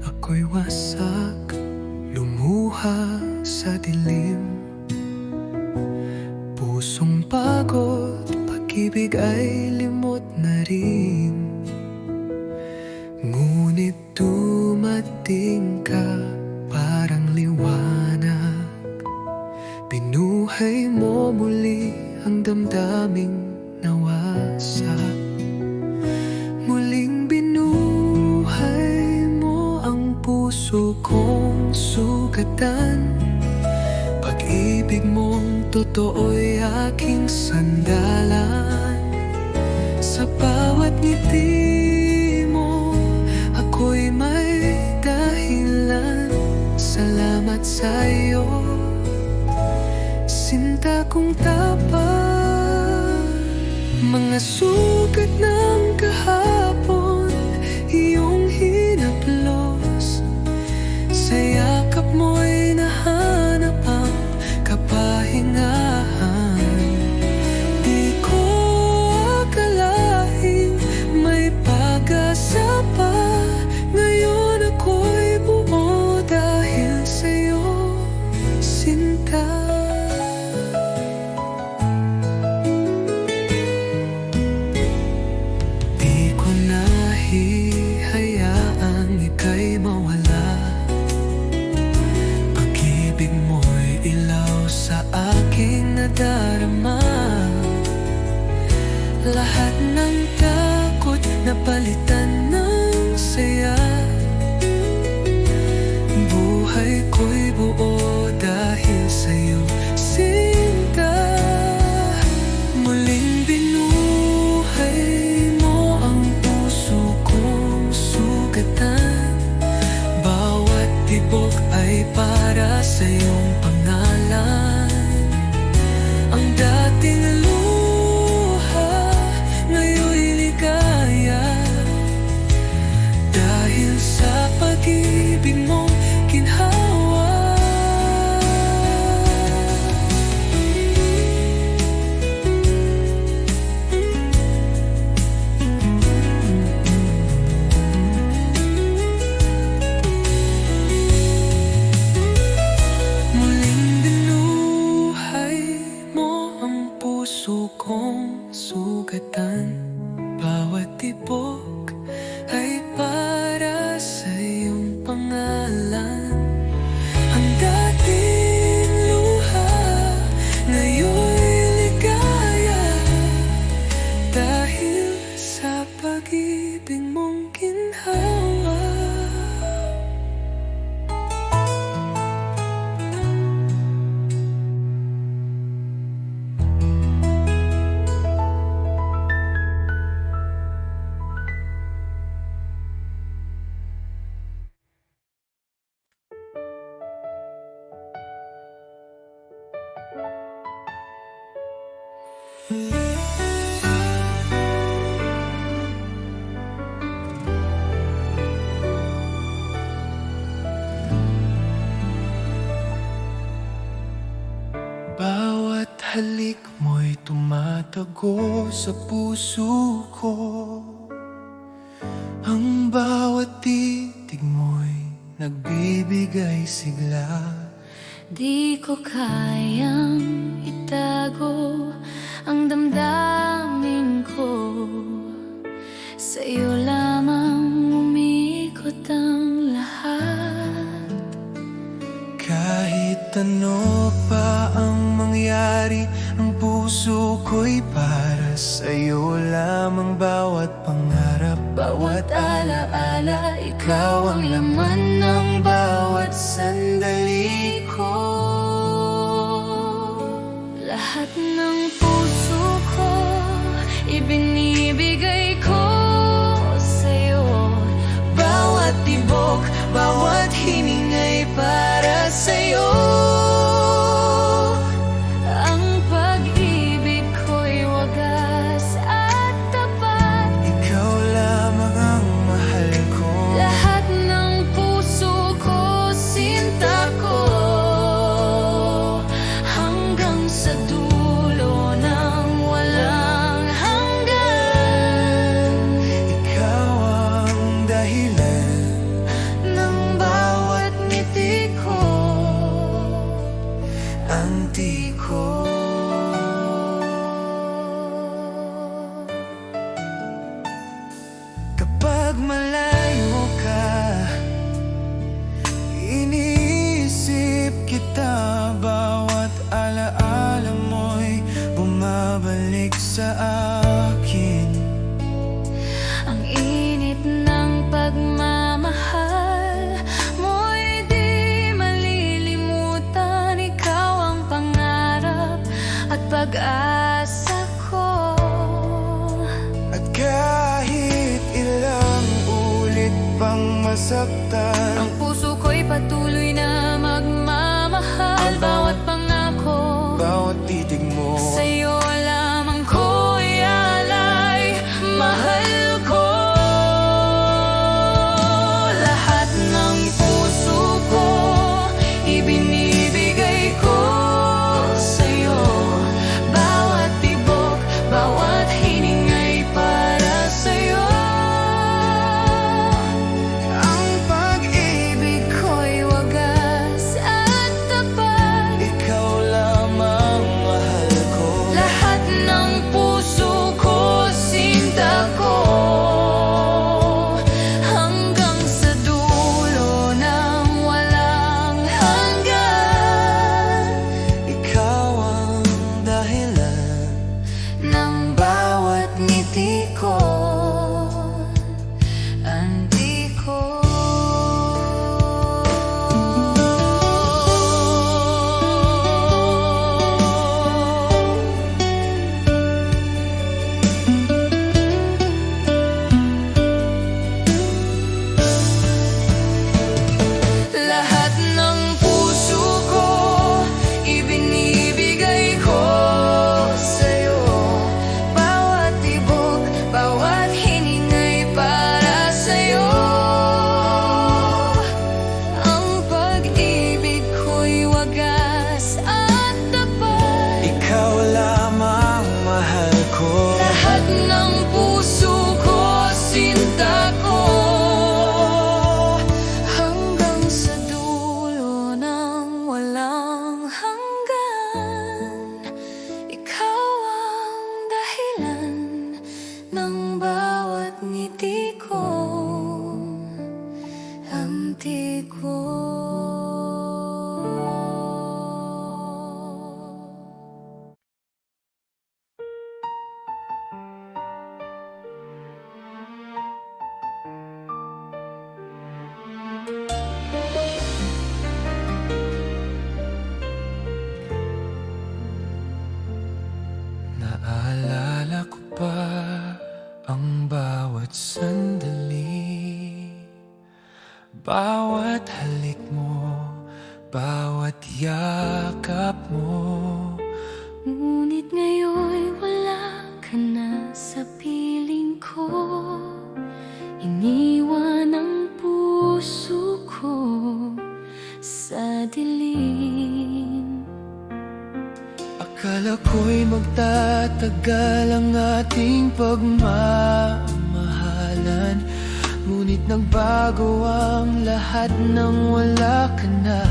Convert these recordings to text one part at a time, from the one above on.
Ako'y wasak, lumuha sa dilim. Pusong pagod, pag-ibig ay limot na rin. Ngunit dumating ka, parang liwanag. Binuhay mo muli ang damdaming nawasak. Muling binuhay mo ang puso kong sugatan. Pag-ibig mong totoo'y aking sandalan. Sa bawat ngiti mo, ako'y may dahilan. Salamat sa'yo, sinta kong tapat. Mga sugat ng kahapon, iyong hinaplos. Sa yakap mo'y nahanap ang kapahingahan. Di ko akalaing may pag-asa pa. Ngayon ako'y buo dahil sa'yo, sinta. Hayaang ika'y mawala. Pag-ibig mo'y ilaw sa aking nadarama. Lahat ng takot napalitan ng saya. Buhay ko'y buo dahil sa'yo, sinta. Muling binuhay mo ang puso kong sugatan. Bawat tibok ay para sa iyong pangalan. Ang dating luha, ngayon'y ligaya. Dahil sa pag-ibig mong ginhawa. Puso kong sugatan. Bawat tibok ay para sa iyong pangalan. Ang dating luha, ngayon'y ligaya. Dahil sa pag-ibig mong ginhawa. Bawat halik mo'y tumatago sa puso ko. Ang bawat titig mo'y nagbibigay sigla. Di ko kayang itago ang damdamin ko. Sa'yo lamang umikot ang lahat. Kahit ano pa ang mangyari, ang puso ko'y para sa'yo lamang. Bawat pangarap, bawat alaala, ikaw ang laman ng bawat sandali ko. Lahat ng puso ko ibinibigay ko sa'yo. Bawat tibok, bawat hiningay para sa'yo. Ang pag-ibig ko'y wagas at tapat. Ikaw lamang ang mahal ko. Lahat ng puso ko pag-asa ko. At kahit ilang ulit pang masaktan, Ang puso ko'y patuloy na magmamahal. Bawat pangako, bawat titig mo, sa'yo lamang ko'y alay. Mahal ko lahat ng puso ko, ibinibigay ko sa'yo. Bawat tibok, bawat hiningay para sa'yo. Ang pag-ibig ko'y wagas at tapat. ikaw lamang mahal ko. Lahat ng puso ko, sinta ko, hanggang sa dulo ng walang hanggan. Ikaw ang dahilan Ng bawat ngiti ko, anti ko. Lahat ng puso ko, ibinibigay ko sa'yo. Bawat tibok, bawat hiningay para sa'yo. Ang pag-ibig ko'y wagas at tapat. ikaw lamang mahal ko. Lahat ng puso ko, sinta ko, hanggang sa dulo ng walang hanggan. Ikaw ang dahilan ng bawat ngiti ko, anti ko. Naalala ko pa ang bawat sandali, bawat halik mo, bawat yakap mo. Ngunit ngayon'y wala ka na sa piling ko. Iniwan ang puso ko sa dilim. Akala ko'y magtatagal ang ating pagmamahalan, ngunit nagbago ang lahat nang wala ka na.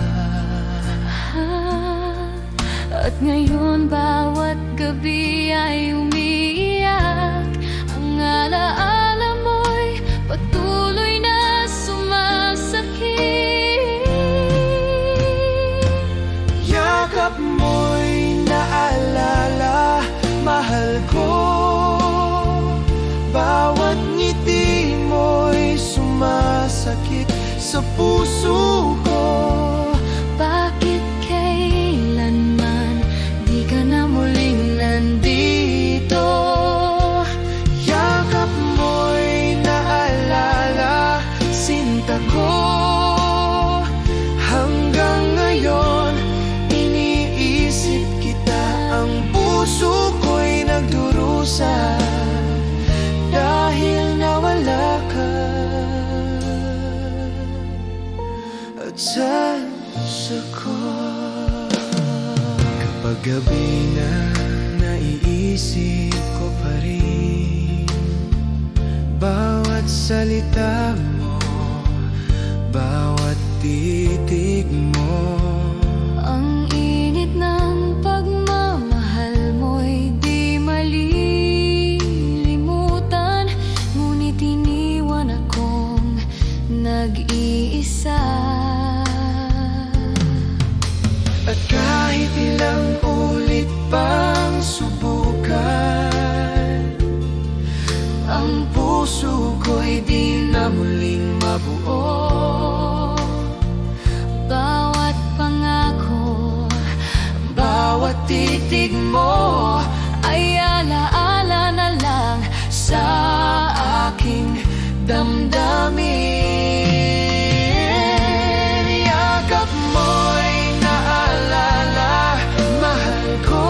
At ngayon bawat gabi ay umiiyak. Ang alaala mo'y patuloy na sumasakit. Yakap mo'y naalala, mahal ko. Bawat ngiti mo'y sumasakit sa puso ko. Bakit kailanman di ka na muling nandito? Yakap mo'y naalala, sinta ko. Hanggang ngayon, iniisip kita. Ang puso ko'y nagdurusa dahil nawala ka. At sa puso ko, kapag gabi na naiisip ko pa rin bawat salita mo, bawat titig mo. Ang init ng pagmamahal mo'y di malilimutan. Ngunit iniwan akong nag-iisa. At kahit ilang ulit pang subukan, ang puso ko'y di na muling mabuo. titig mo ay alaala na lang sa aking damdamin. Yakap mo'y naalala, mahal ko.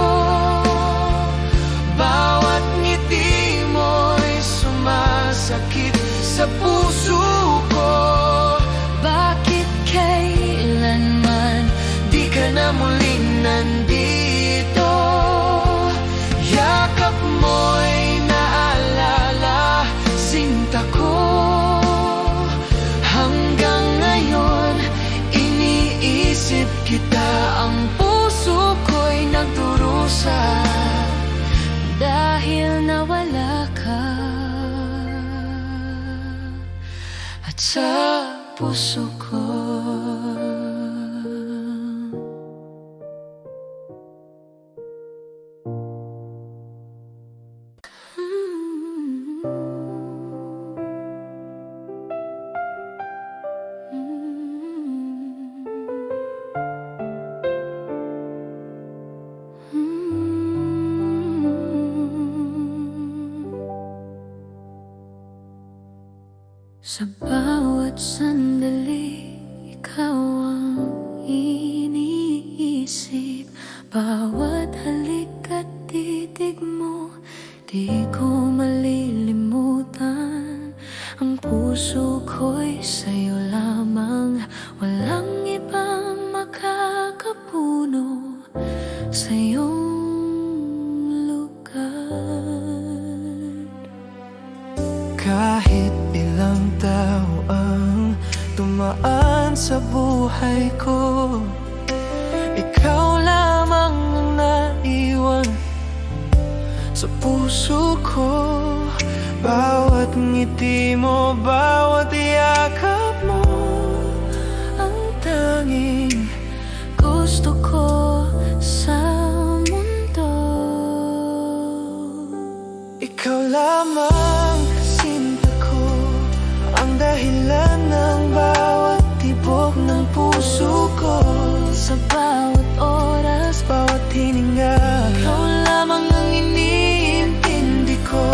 Bawat ngiti mo'y sumasakit sa puso ko. Bakit kailanman Di ka na muling nandito. Yakap mo'y naalala, sinta ko. Hanggang ngayon, iniisip kita. Ang puso ko'y nagdurusa dahil nawala ka. at sa puso ko. Sa bawat sandali, ikaw ang iniisip. Bawat halik at titig mo, di ko malilimutan. Ang puso ko'y sa'yo lamang, walang ibang makakapuno sa iyong lugar. Kahit ilang tao ang dumaan sa buhay ko, ikaw lamang ang naiwan sa puso ko. Bawat ngiti mo, bawat yakap mo, Ang tanging gusto ko sa mundo. ikaw lamang, sinta ko, ang dahilan ng bawat tibok ng puso ko. Sa bawat oras, Bawat hininga, ikaw lamang ang iniintindi ko.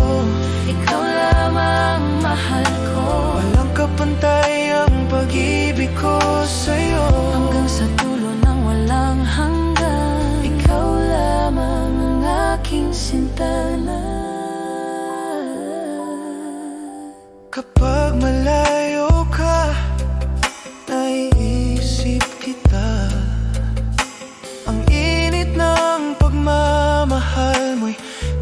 Ikaw lamang mahal ko. walang kapantay ang pag-ibig ko sa'yo. Hanggang sa dulo ng walang hanggan, ikaw lamang ang aking sintalan. Kapag malayo ka, naiisip kita. Ang init ng pagmamahal mo'y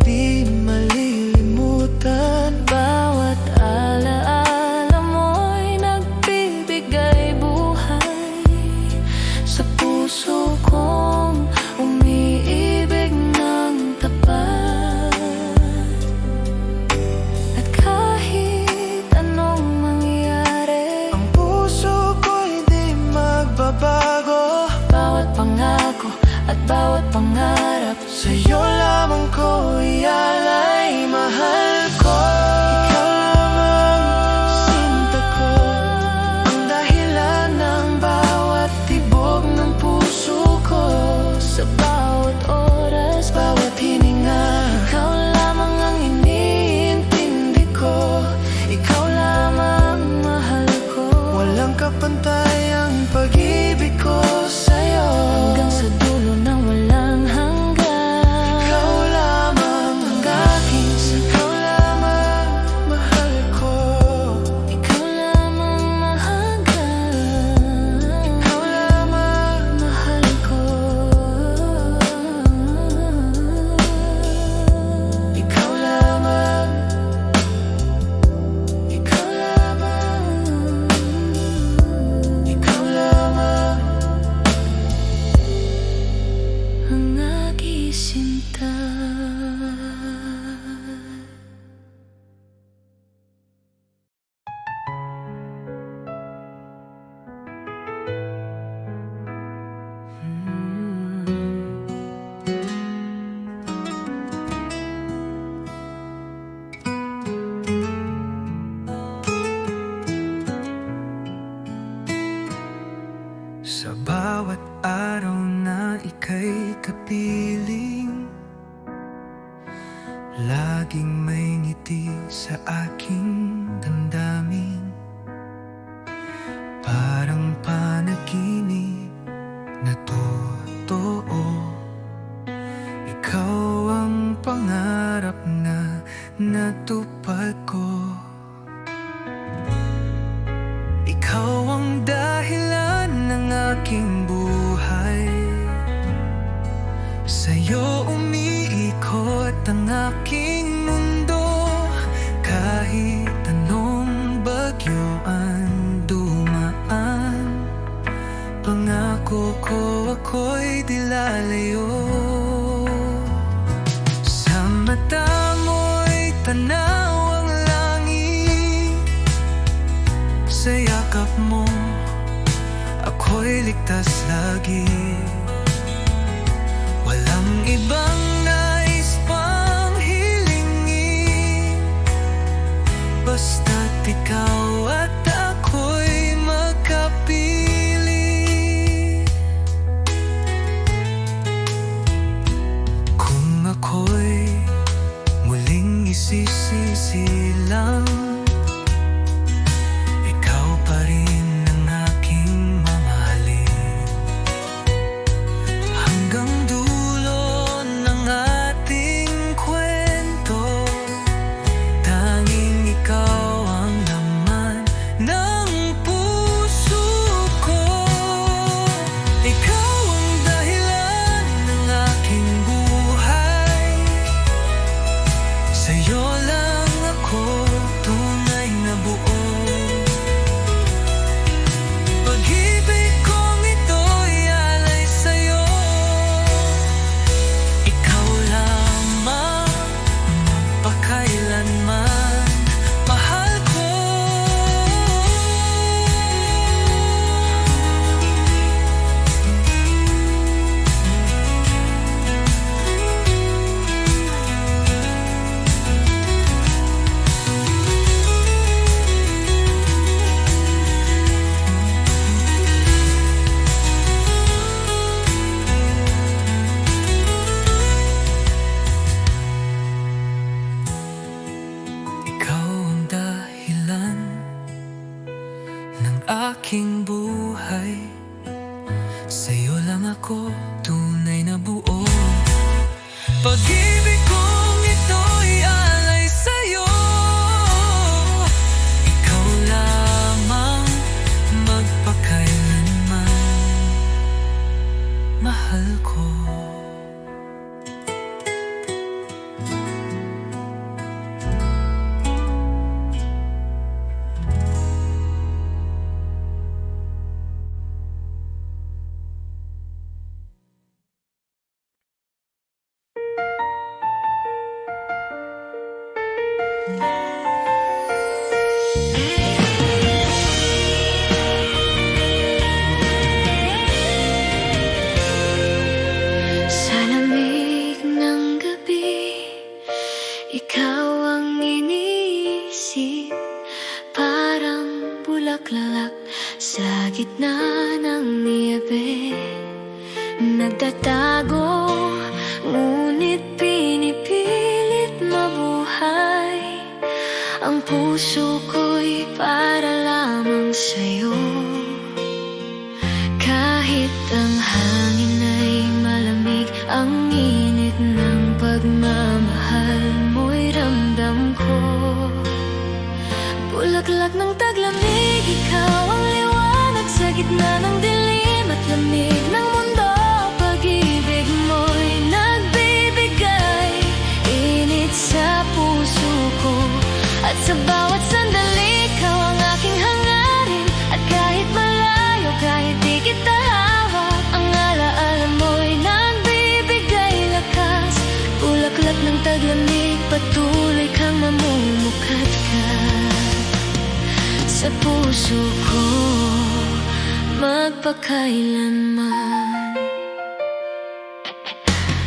di malilimutan. Bawat alaala mo'y nagbibigay buhay sa puso kong umiibig ng tapat. At kahit anong mangyari, Ang puso ko'y di magbabago. bawat pangako at bawat pangarap, Sa'yo lamang ko ialay, mahal ko. Ikaw lamang, sinta ko, ang dahilan ng bawat tibok ng puso ko. sa bawat oras, Bawat hininga, ikaw lamang ang iniintindi ko. Ikaw lamang mahal ko. walang kapantay ang pag-ibig ko sa'yo. Hanggang sa dulo ng walang hanggan, Ikaw lamang ang aking, ikaw lamang mahal ko. ikaw lamang mahanggan. Ikaw lamang, Mahal ko. ikaw lamang, ikaw lamang, ikaw lamang. Ang aking sinta. Sa bawat araw na ika'y kapiling, laging may ngiti sa aking damdamin. Parang panaginip na totoo. Ikaw ang pangarap na natupad ko. Ikaw ang dahilan ng aking buhay. Sa'yo umiikot ang aking mundo. Kahit anong bagyo ang dumaan, pangako ko ako'y di lalayo. Sa mata mo'y tanaw ang langit. Sa yakap mo ako'y ligtas lagi. Walang ibang nais pang hilingin, basta't ikaw at ako'y magkapili. Kung ako'y muling isisisilang, ikaw pa rin ang aking mamahalin. Hanggang dulo ng ating kwento, tanging ikaw ang laman ng puso ko. Ikaw ang dahilan ng aking buhay. Sa'yo lang ako tunay na buo. Pag-ibig kong ito'y alay sa'yo. Ikaw lamang magpakailanman, mahal ko. Ikaw ang dahilan ng aking buhay. Sa'yo lang ako tunay na buo. Pag-ibig kong ito'y alay sa'yo. Ikaw lamang magpakailanman, mahal ko. Sa lamig ng gabi, ikaw ang iniisip. Parang bulaklak sa gitna ng niebe. Nagtatago, ngunit pinipilit mabuhay. Ang puso ko'y para lamang sa'yo. Kahit ang hangin ay malamig, ang init ng pagmamahal mo'y ramdam ko. Bulaklak ng taglamig, ikaw ang liwanag sa gitna ng dilim at lamig ng mundo. Pag-ibig mo'y nagbibigay init sa puso ko. At sa bawat sandali, ikaw ang aking hangarin. At kahit malayo, kahit di kita hawak, ang alaala mo'y nagbibigay lakas. Bulaklak ng taglamig, patuloy kang mamumukat-kat sa puso ko, magpakailanman.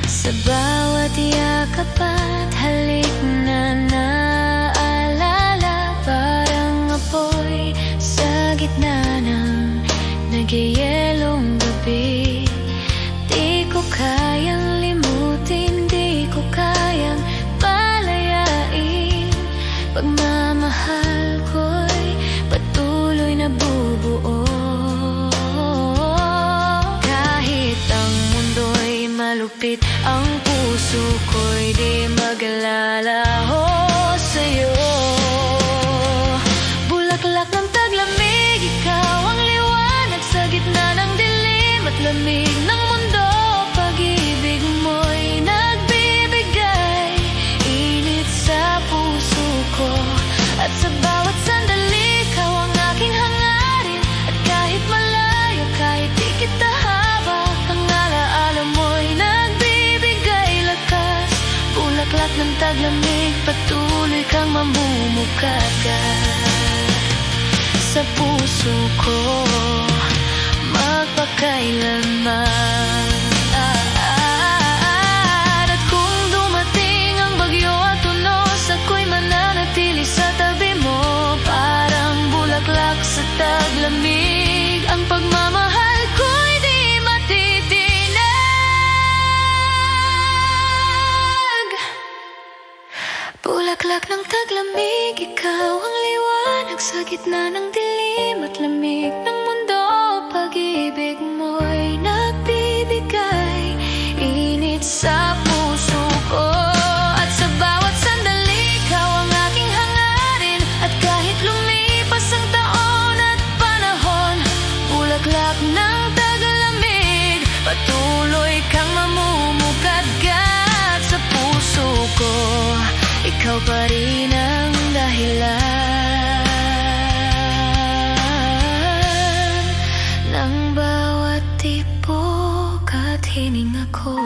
Sa bawat yakap at halik na naalala, parang apoy sa gitna ng nagyayelong gabi. Di ko kayang limutin, di ko kayang palayain. malapit ang puso ko'y di maglalaho sa'yo. Bulaklak ng taglamig, ikaw ang liwanag sa gitna ng dilim at lamig ng mundo. Pag-ibig mo'y nagbibigay init sa puso ko, at sa bawat sandali ikaw ang aking hangarin. At kahit malayo, kahit di kita habak, ang alaala mo'y nagbibigay lakas. Bulaklak ng taglamig, patuloy kang mamumukagat sa puso ko magpakailanman. At kung dumating ang bagyo at unos, ako'y mananatili sa tabi mo. Parang bulaklak sa taglamig, ang pagmamahal ko'y di matitinag. Bulaklak ng taglamig, ikaw ang liwanag sa gitna ng dilim at lamig ng mundo. Pag-ibig mo'y nagbibigay init sa puso ko, at sa bawat sandali ikaw ang aking hangarin. At kahit lumipas ang taon at panahon, bulaklak ng taglamig, patuloy kang mamumukagat sa puso ko. Ikaw pa rin ang dahilan ng bawat tibok at hininga ko.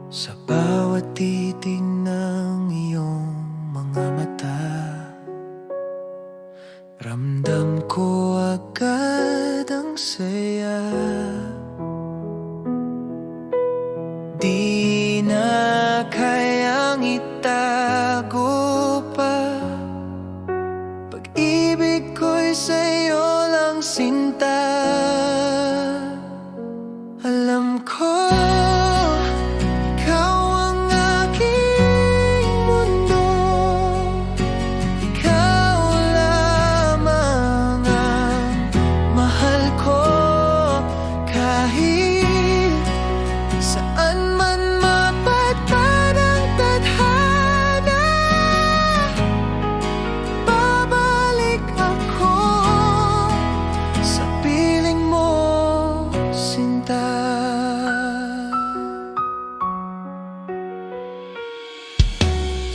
Sa bawat titig ng iyong mga mata, ramdam ko agad ang saya. Di na kayang itago pa, pag-ibig ko'y sa'yo lang sinta. Alam ko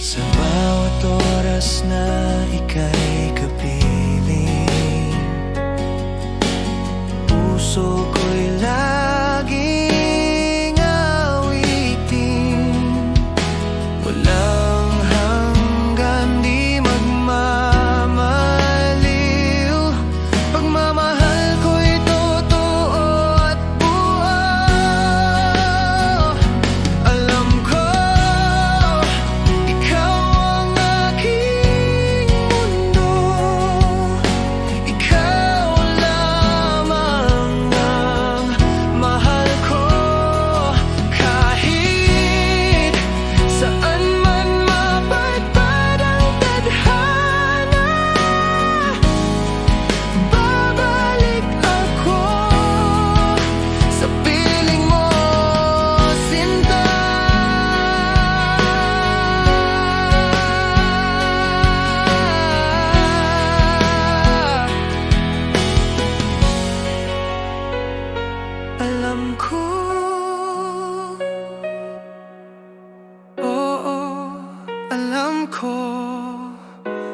sa bawat oras na ika'y kapiling, puso ko'y laging awitin. Walang hanggan, di magmamaliw, pagmamahal ko'y totoo at buo. Alam ko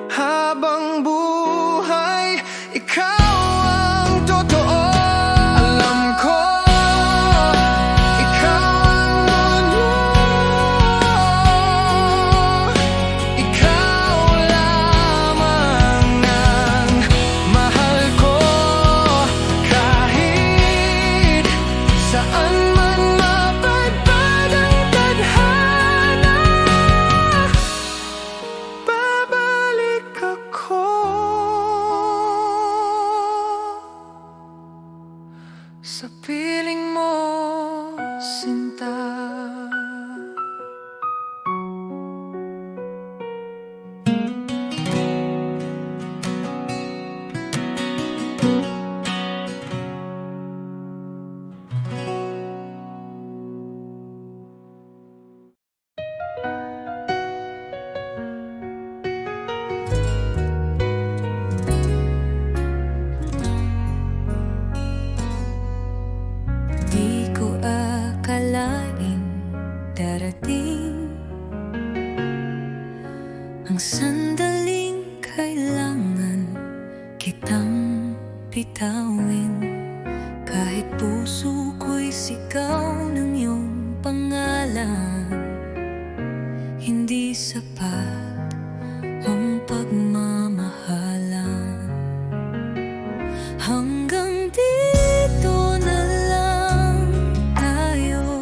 habang buhay, ikaw ang totoo. Alam ko, ikaw ang mundo, ikaw lamang ang mahal ko. Kahit saan man mapadpad ang tadhana, babalik ako. kitang bitawin. Kahit puso ko'y sigaw ng iyong pangalan, hindi sapat ang pagmamahalan. Hanggang dito na lang tayo.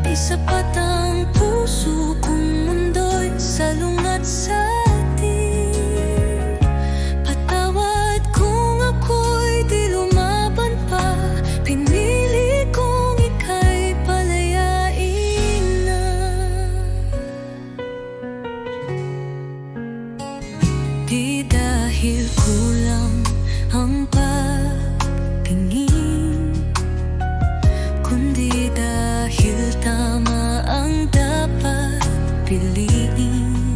Di sapat ang puso kung mundo'y salungat sa atin. Patawad kung ako'y di lumaban pa. Pinili kong ika'y palayain na. Di dahil kulang ang pagtingin, kundi dahil tama ang dapat piliin.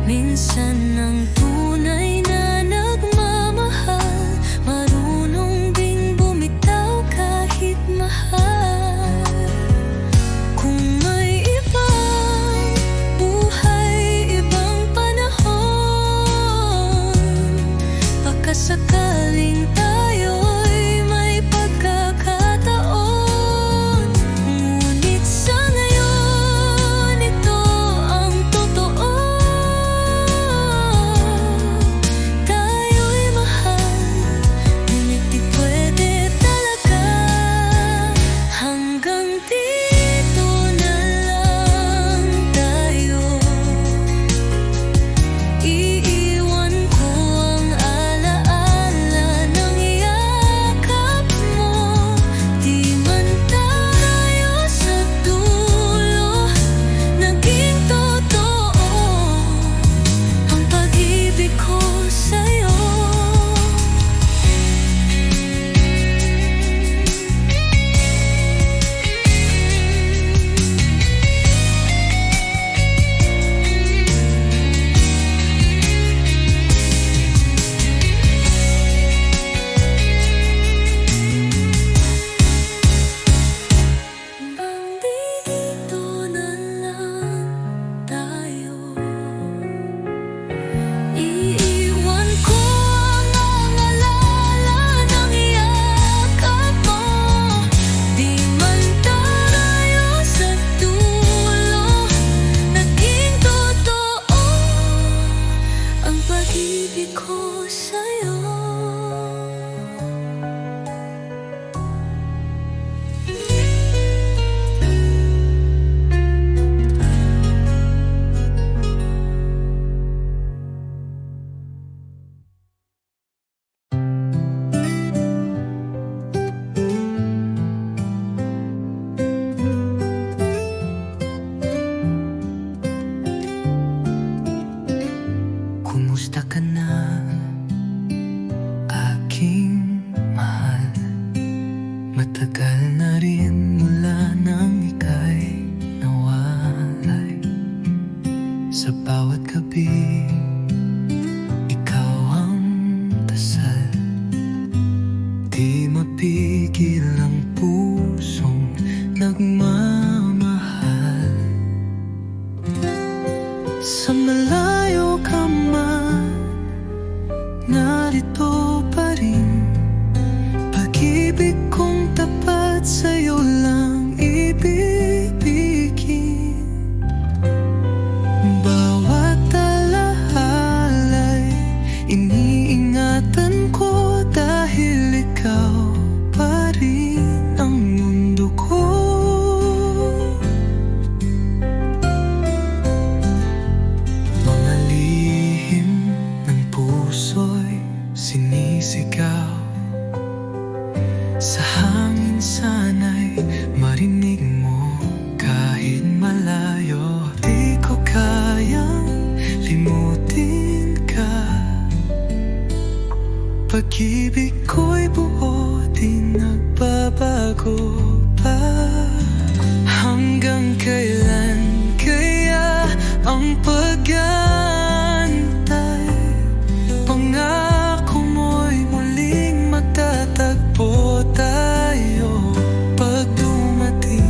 Minsan ang tunay na nagmamahal, marunong ding bumitaw kahit mahal. Kung may ibang buhay, ibang panahon, baka sakaling tayo'y may pagkakataon. Ngunit sa ngayon, ito ang totoo. Tayo'y mahal, ngunit di pwede talaga. Hanggang dito na lang tayo. Iiwan ko ang alaala ng yakap mo. Di man tayo sa dulo naging totoo ang pag-ibig ko sa'yo. Hanggang dito na lang tayo. Iiwan ko ang alaala ng yakap mo. Di man tayo sa dulo naging totoo ang pag-ibig ko sa'yo. Kumusta ka na, aking mahal? Matagal na rin mula nang ika'y nawalay. Sa bawat gabi, ikaw ang dasal. Di mapigil ang pusong nagmamahal. Sa malayo ka man, narito pa rin. Pag-ibig kong tapat sa'yo lang ibibigin. Bawat alahala'y iniingatan ko, dahil ikaw pa rin ang mundo ko. Mga lihim ng puso'y sinisigaw. Sa hangin sana'y marinig mo kahit malayo. Di ko kayang limutin ka. Pag-ibig ko'y buo, di nagbabago pa. Hanggang kailan kaya ang pag-aantay? Pangako mo'y muling magtatagpo tayo. Pag dumating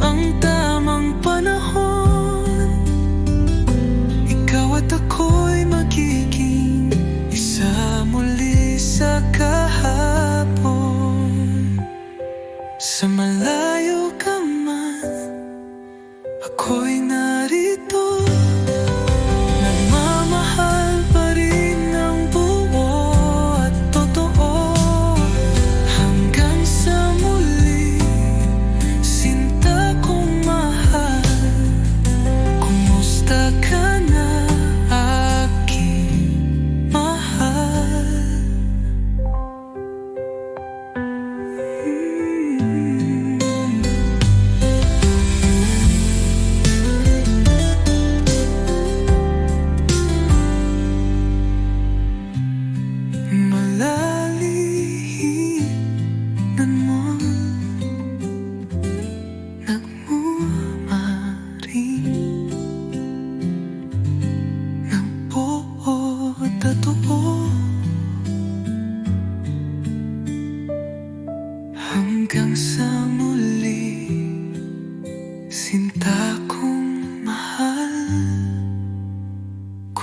ang tamang panahon, ikaw at ako'y magiging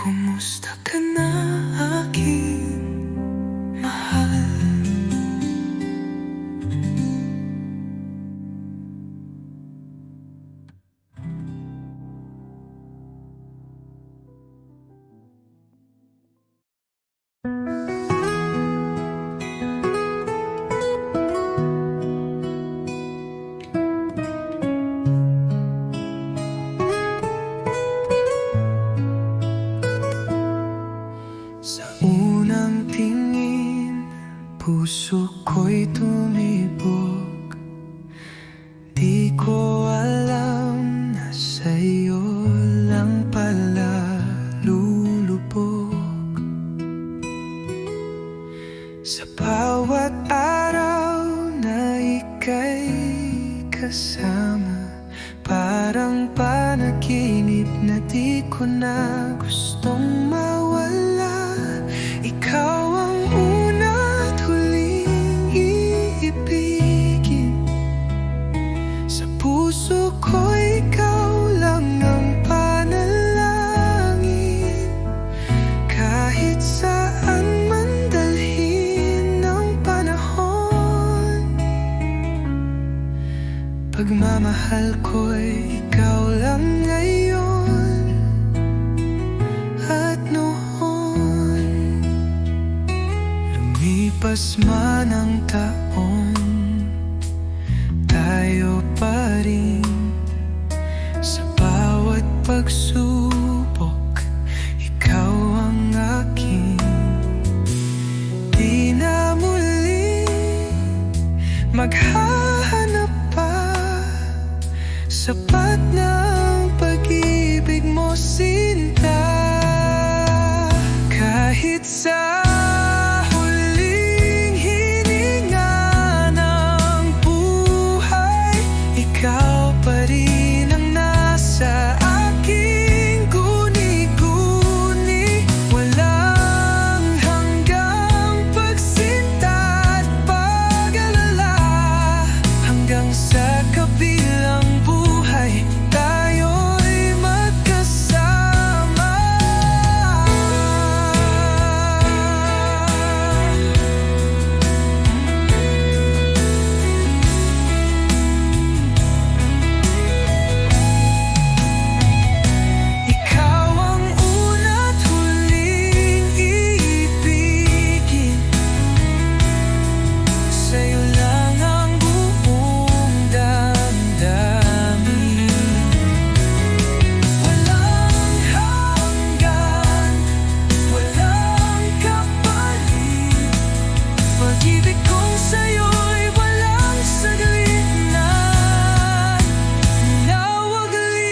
Kumusta ka na, aking mahal? Sa unang tingin, puso ko'y tumibok. Di ko alam na sa'yo lang pala lulubog. Sa bawat araw na ika'y kasama, parang panaginip na di ko na gustong mawala. Ikaw ang una at huling iibigin. Sa puso ko ikaw lang ang panalangin. Kahit saan man dalhin ng panahon, pagmamahal ko'y ikaw lang ngayon at noon. Lumipas man ang taon, tayo pa rin. Sa bawat pagsubok, ikaw ang akin. Di na muli maghahanap pa, sapat ng pag-ibig mo, sinta. Kahit sa huling hininga ng buhay, ikaw pa rin ang nasa aking guni-guni. Walang hanggang pagsinta at pag-alala, hanggang sa kabilang buhay tayo'y magkasama. Ikaw ang una't huling iibigin. Sa'yo lang ang buong damdamin. Walang hanggan, walang kapalit. Pag-ibig kong sa'yo'y walang saglit na nawaglit.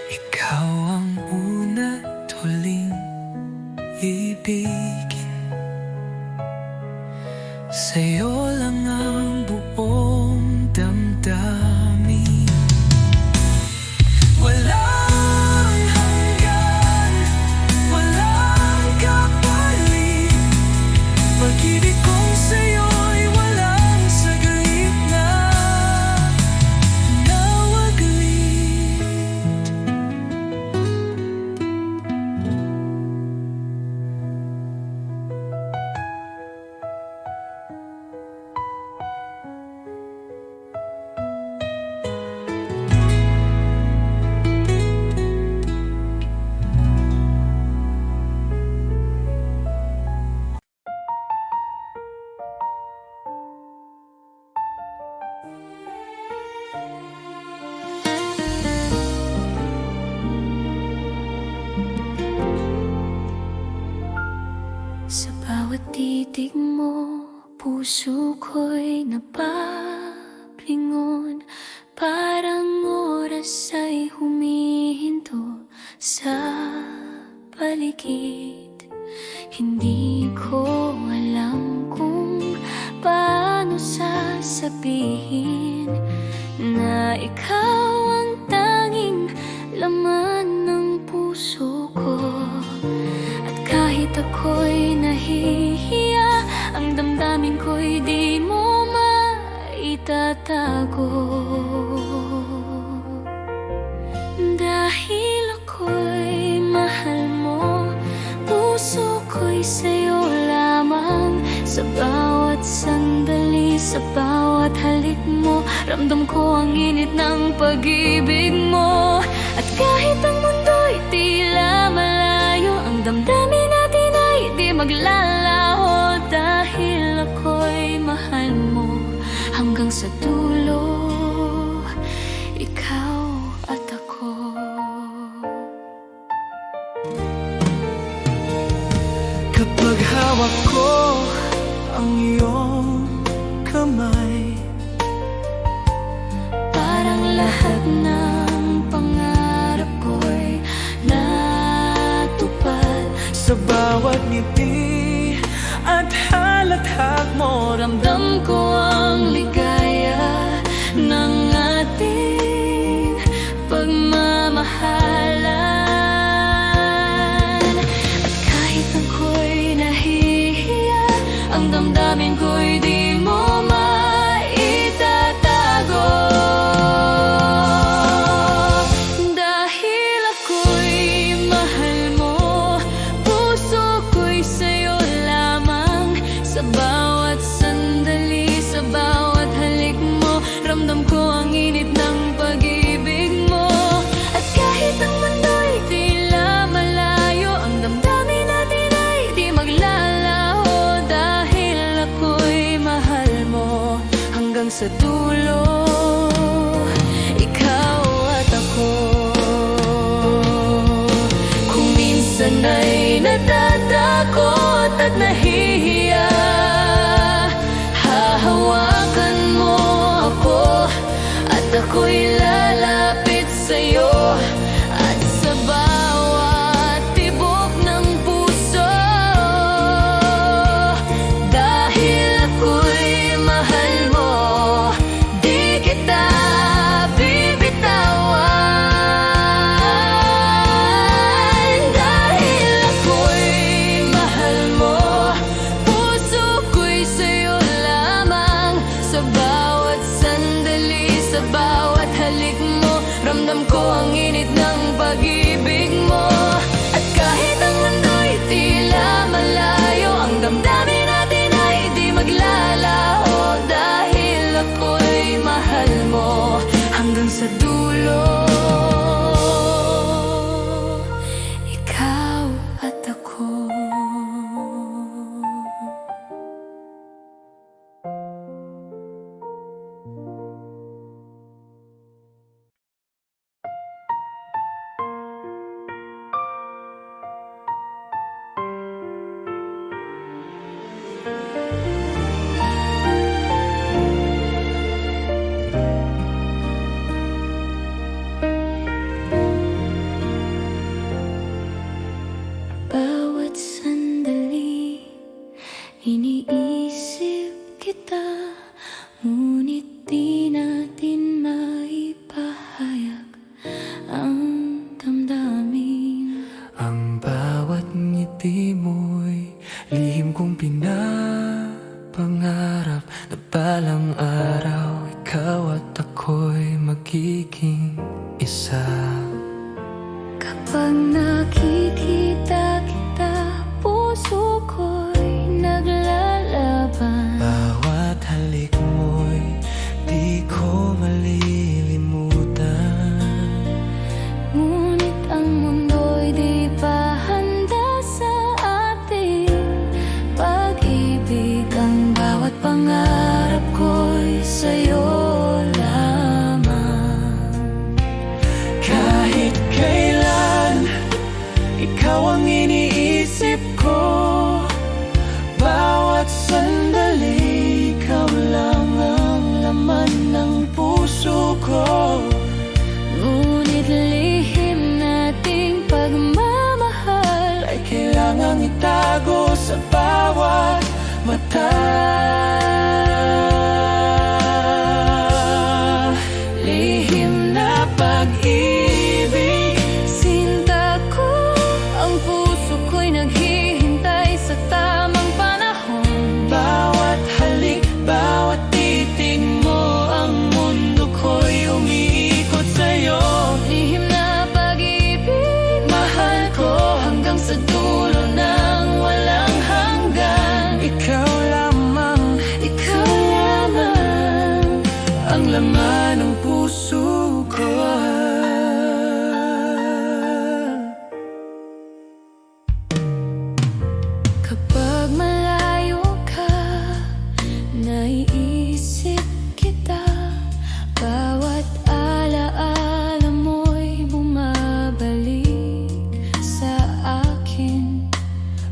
Ikaw ang una't huling ibigin. Sa'yo lang ang buong damdamin. Walang hanggan, walang kapalit. Pag-ibig kong sa'yo'y walang saglit na nawaglit. Sa bawat titig mo, puso ko'y napaplingon. Parang oras ay humihinto sa paligid. Hindi ko alam kung paano sasabihin na ikaw ang tanging laman ng puso ko. At kahit ako'y nahihiya, ang damdamin ko'y di mo maitatago. Dahil ako'y mahal mo, puso ko'y sa'yo lamang. Sa bawat sandali, sa bawat halik mo, ramdam ko ang init ng pag-ibig mo. At kahit ang mundo'y tila malayo, ang damdamin natin ay di maglalaho. Dahil ako'y mahal mo hanggang sa dulo, ikaw at ako. Kapag hawak ko ang iyong kamay, parang lahat ng pangarap ko'y natupad. sa bawat ngiti at halakhak mo, Ramdam ko ang ligaya ng ating pagmamahalan. At kahit ako'y nahihiya, ang damdamin ko'y di mo maitatago. Dahil ako'y mahal mo, puso ko'y sa'yo lamang. Sa bawat sandali, sa bawat halik mo, ramdam ko ang init ng pag-ibig mo. At kahit ang mundo'y tila malayo, ang damdamin natin ay di maglalaho. Dahil ako'y mahal mo hanggang sa dulo, ikaw at ako. Kung minsan ay natatakot at nahihiya, hahawakan mo ako at ako'y lalapit sa'yo. At sa bawat tibok ng puso, dahil ako'y mahal mo, di kita bibitawan. Dahil ako'y mahal mo, puso ko'y sa'yo lamang. Sa bawat sandali, sa bawat halik mo, ramdam ko ang init ng pag-ibig mo. At kahit ang mundo'y tila malayo, ang damdamin natin ay di maglalaho. Dahil ako'y mahal mo hanggang sa dulo, ikaw at ako. Bawat sandali, iniisip kita, ngunit di natin maipahayag ang damdamin. ang bawat ngiti mo'y lihim kong pinapangarap, na balang araw ikaw at ako'y magiging isa. Kapag nakikita kita, puso ko'y naglalaban. Bawat halik mo'y di ko malilimutan. Ngunit ang mundo'y di pa handa sa ating pag-ibig. Ang bawat pangarap ko'y sa'yo lamang. Kahit kailan, ikaw ang iniisip ko. Bawat sandali, ikaw lang ang laman ng puso ko. Ngunit lihim nating pagmamahal Ay kailangang itago sa bawat mata. lihim na pag-ibig. Sinta ko, ang puso ko'y naghihintay.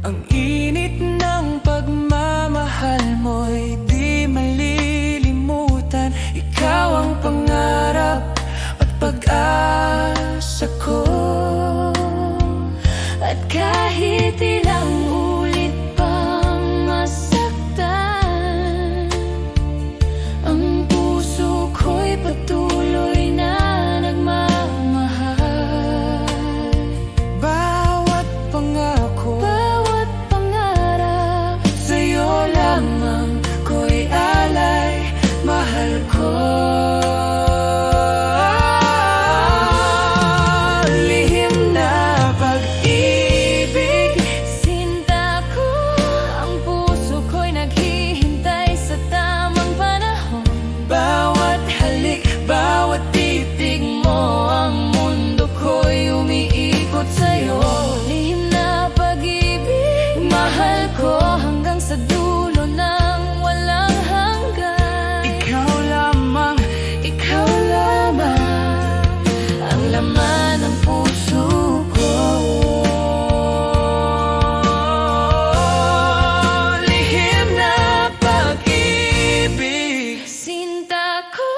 Ang init ng pagmamahal mo'y di malilimutan. Ikaw ang pangarap at pag-asa ko. At kahit ilang ulit pang masaktan, ang puso ko'y patuloy na nagmamahal. Bawat pangako, Bawat pangarap, sa'yo lamang ko'y alay. Mahal ko. Lihim na pag-ibig, sinta ko, ang puso ko'y naghihintay sa tamang panahon. bawat halik, bawat titig mo, ang mundo ko'y umiikot sa'yo. Lihim na pag-ibig, mahal ko hanggang sa dulo ng walang hanggan. Ikaw lamang, Ang laman ng puso ko. lihim na pag-ibig. Sinta ko,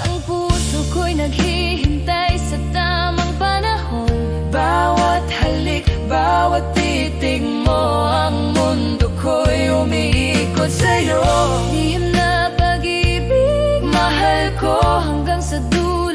ang puso ko'y naghihintay sa tamang panahon. Bawat halik, bawat titig mo, ang mundo ko'y umiikot sa'yo. Lihim na pag-ibig, mahal ko hanggang sa dulo